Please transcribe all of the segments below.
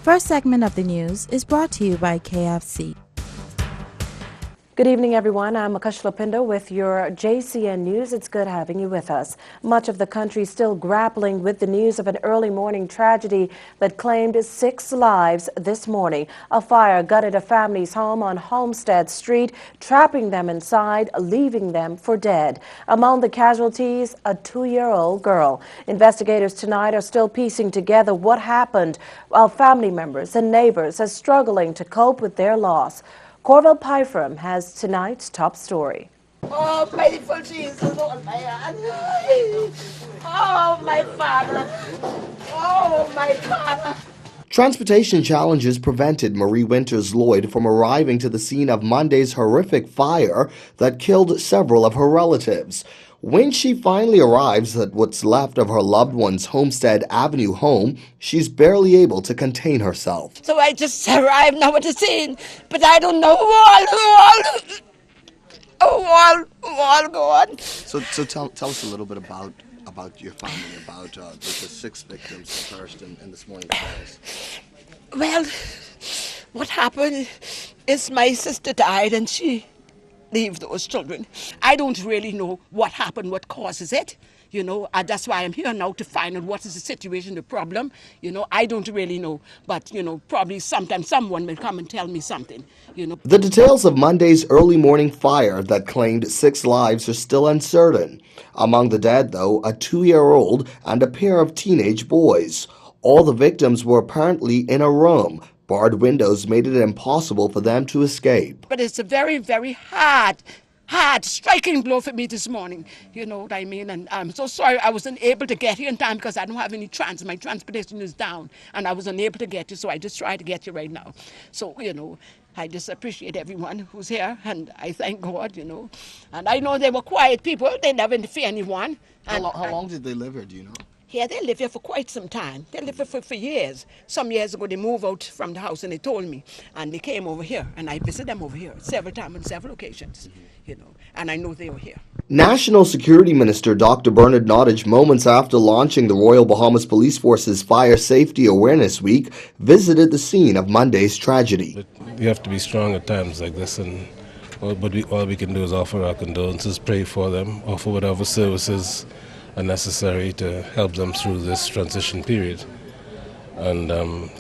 first segment of the news is brought to you by KFC. Good evening, everyone. I'm Akash Lapindo with your JCN News. It's good having you with us. Much of the country still grappling with the news of an early morning tragedy that claimed 6 lives this morning. A fire gutted a family's home on Homestead Street, trapping them inside, leaving them for dead. Among the casualties, a 2-year-old girl. Investigators tonight are still piecing together what happened, while family members and neighbors are struggling to cope with their loss. Corville Pyfram has tonight's top story. Oh, faithful Jesus, oh my God. Oh, my Father. Oh, my Father. Transportation challenges prevented Marie Winters Lloyd from arriving to the scene of Monday's horrific fire that killed several of her relatives. When she finally arrives at what's left of her loved one's Homestead Avenue home, she's barely able to contain herself. So I just arrived now at the scene, but I don't know who all gone. So tell us a little bit about your family, about the 6 victims that perished in this morning's fires. Well, what happened is my sister died and she leave those children. I don't really know what happened, what causes it. You know, that's why I'm here now to find out what is the situation, the problem. You know, I don't really know, but, you know, probably sometime someone will come and tell me something, you know. The details of Monday's early morning fire that claimed 6 lives are still uncertain. Among the dead, though, a 2-year-old and a pair of teenage boys. All the victims were apparently in a room. Barred windows made it impossible for them to escape. But it's a very, very hard, striking blow for me this morning. You know what I mean? And I'm so sorry I wasn't able to get here in time because I don't have any my transportation is down and I was unable to get you, so I just tried to get you right now. So, you know, I just appreciate everyone who's here and I thank God, you know. And I know they were quiet people, they never interfere anyone. How long did they live here, do you know? Yeah, they live here for quite some time. They live here for years. Some years ago, they moved out from the house and they told me. And they came over here, and I visited them over here several times on several occasions, you know, and I know they were here. National Security Minister Dr. Bernard Nottage, moments after launching the Royal Bahamas Police Force's Fire Safety Awareness Week, visited the scene of Monday's tragedy. But you have to be strong at times like this, and all we can do is offer our condolences, pray for them, offer whatever services are necessary to help them through this transition period, and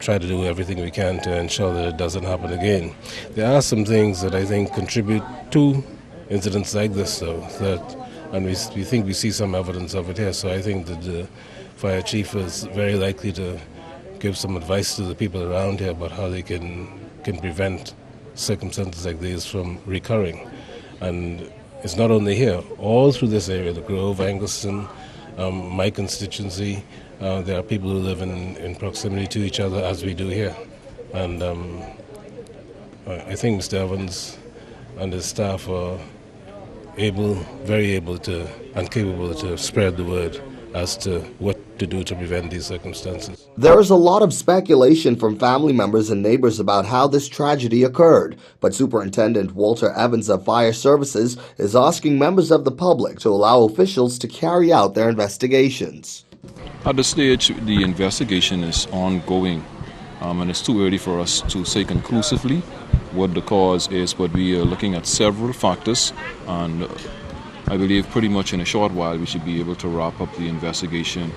try to do everything we can to ensure that it doesn't happen again. There are some things that I think contribute to incidents like this, though, and we think we see some evidence of it here. So I think that the fire chief is very likely to give some advice to the people around here about how they can prevent circumstances like these from recurring. And it's not only here, all through this area, the Grove, Angleston, my constituency, there are people who live in proximity to each other as we do here. And I think Mr. Evans and his staff are very able to and capable to spread the word as to what to do to prevent these circumstances. There is a lot of speculation from family members and neighbors about how this tragedy occurred, but Superintendent Walter Evans of Fire Services is asking members of the public to allow officials to carry out their investigations. At this stage, the investigation is ongoing, and it's too early for us to say conclusively what the cause is, but we are looking at several factors, and I believe pretty much in a short while we should be able to wrap up the investigation,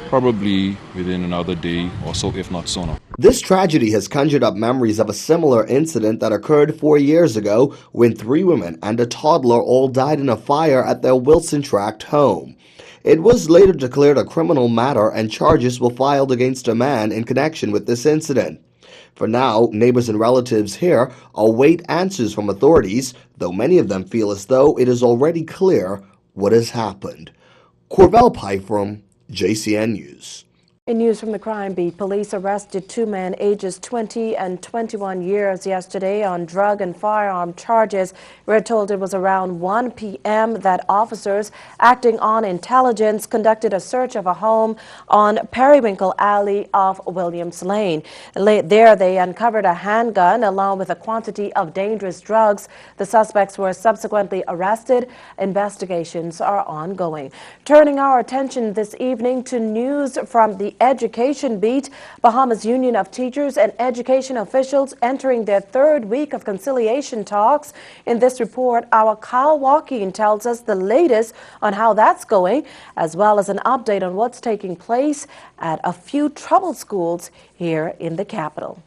probably within another day or so, if not sooner. This tragedy has conjured up memories of a similar incident that occurred 4 years ago when 3 women and a toddler all died in a fire at their Wilson Tract home. It was later declared a criminal matter and charges were filed against a man in connection with this incident. For now, neighbors and relatives here await answers from authorities, though many of them feel as though it is already clear what has happened. Corville Pyfram, JCN News. In news from the crime beat, police arrested 2 men ages 20 and 21 years yesterday on drug and firearm charges. We're told it was around 1 p.m. that officers acting on intelligence conducted a search of a home on Periwinkle Alley off Williams Lane. There they uncovered a handgun along with a quantity of dangerous drugs. The suspects were subsequently arrested. Investigations are ongoing. Turning our attention this evening to news from the the education beat. Bahamas Union of Teachers and Education Officials entering their third week of conciliation talks. In this report, our Kyle Joaquin tells us the latest on how that's going, as well as an update on what's taking place at a few troubled schools here in the capital.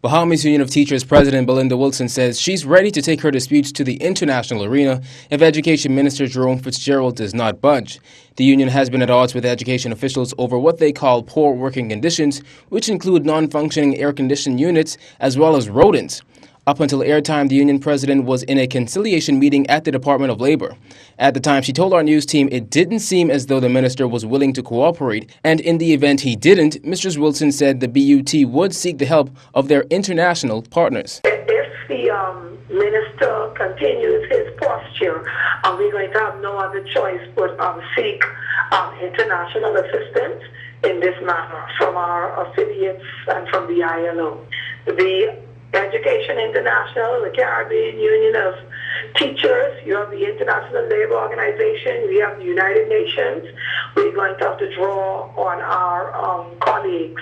Bahamian Union of Teachers President Belinda Wilson says she's ready to take her disputes to the international arena if Education Minister Jerome Fitzgerald does not budge. The union has been at odds with education officials over what they call poor working conditions, which include non-functioning air-conditioned units as well as rodents. Up until airtime, the union president was in a conciliation meeting at the Department of Labor. At the time, she told our news team it didn't seem as though the minister was willing to cooperate, and in the event he didn't, Mrs. Wilson said the BUT would seek the help of their international partners. If the minister continues his posture, we're going to have no other choice but seek international assistance in this matter from our affiliates and from the ILO. The Education International, the Caribbean Union of Teachers, you have the International Labour Organization, we have the United Nations. We're going to have to draw on our colleagues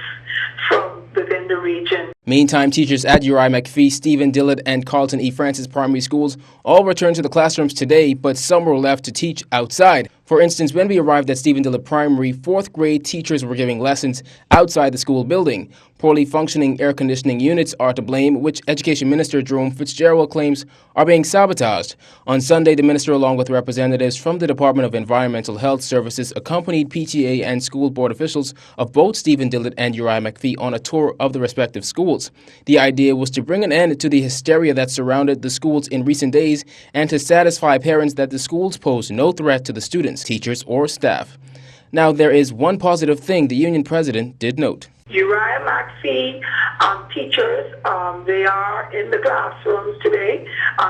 from within the region. Meantime, teachers at Uriah McPhee, Stephen Dillard, and Carlton E. Francis primary schools all returned to the classrooms today, but some were left to teach outside. For instance, when we arrived at Stephen Dillard Primary, 4th grade teachers were giving lessons outside the school building. Poorly functioning air conditioning units are to blame, which Education Minister Jerome Fitzgerald claims are being sabotaged. On Sunday, the minister, along with representatives from the Department of Environmental Health Services, accompanied PTA and school board officials of both Stephen Dillard and Uriah McPhee on a tour of the respective schools. The idea was to bring an end to the hysteria that surrounded the schools in recent days and to satisfy parents that the schools pose no threat to the students, teachers, or staff. Now, there is one positive thing the union president did note. Uriah McPhee teachers, they are in the classrooms today.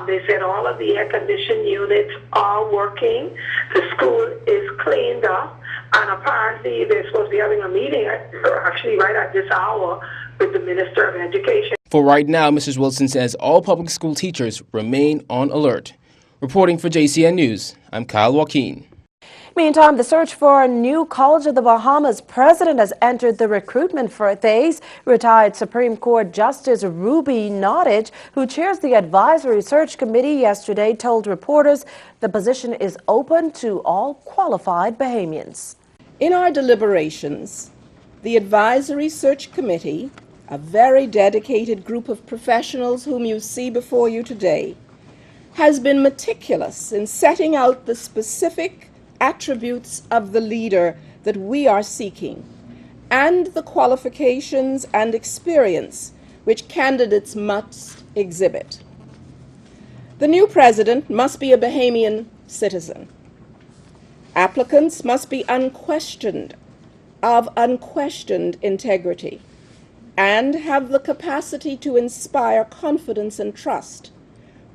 They said all of the air-conditioned units are working. The school is cleaned up. And apparently they're supposed to be having a meeting, actually right at this hour, with the Minister of Education. For right now, Mrs. Wilson says all public school teachers remain on alert. Reporting for JCN News, I'm Kyle Joaquin. Meantime, the search for a new College of the Bahamas president has entered the recruitment phase. Retired Supreme Court Justice Ruby Nottage, who chairs the advisory search committee yesterday, told reporters the position is open to all qualified Bahamians. In our deliberations, the advisory search committee, a very dedicated group of professionals whom you see before you today, has been meticulous in setting out the specific attributes of the leader that we are seeking and the qualifications and experience which candidates must exhibit. The new president must be a Bahamian citizen. Applicants must be of unquestioned integrity and have the capacity to inspire confidence and trust,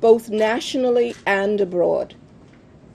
both nationally and abroad,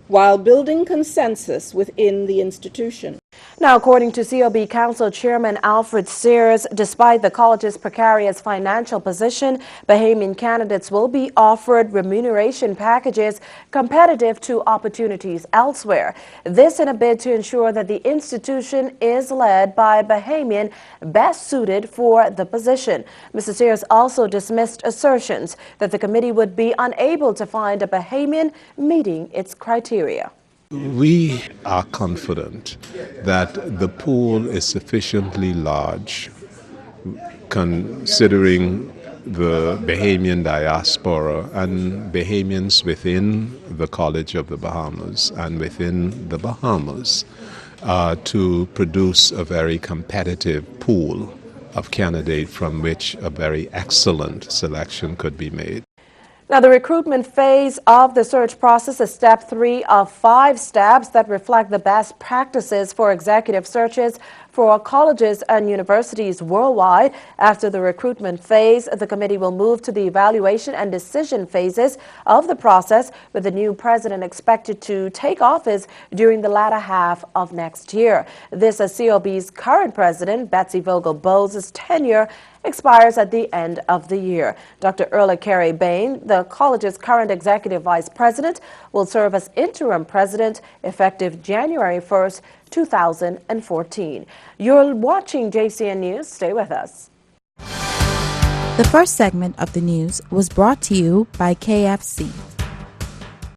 while building consensus within the institution. Now, according to COB Council Chairman Alfred Sears, despite the college's precarious financial position, Bahamian candidates will be offered remuneration packages competitive to opportunities elsewhere. This in a bid to ensure that the institution is led by a Bahamian best suited for the position. Mr. Sears also dismissed assertions that the committee would be unable to find a Bahamian meeting its criteria. We are confident that the pool is sufficiently large, considering the Bahamian diaspora and Bahamians within the College of the Bahamas and within the Bahamas, to produce a very competitive pool of candidates from which a very excellent selection could be made. Now, the recruitment phase of the search process is step 3 of 5 steps that reflect the best practices for executive searches for colleges and universities worldwide. After the recruitment phase, the committee will move to the evaluation and decision phases of the process, with the new president expected to take office during the latter half of next year. This as COB's current president, Betsy Vogel-Bowles' tenure expires at the end of the year. Dr. Erla Carey Bain, the college's current executive vice president, will serve as interim president effective January 1st, 2014. You're watching JCN News. Stay with us. The first segment of the news was brought to you by KFC.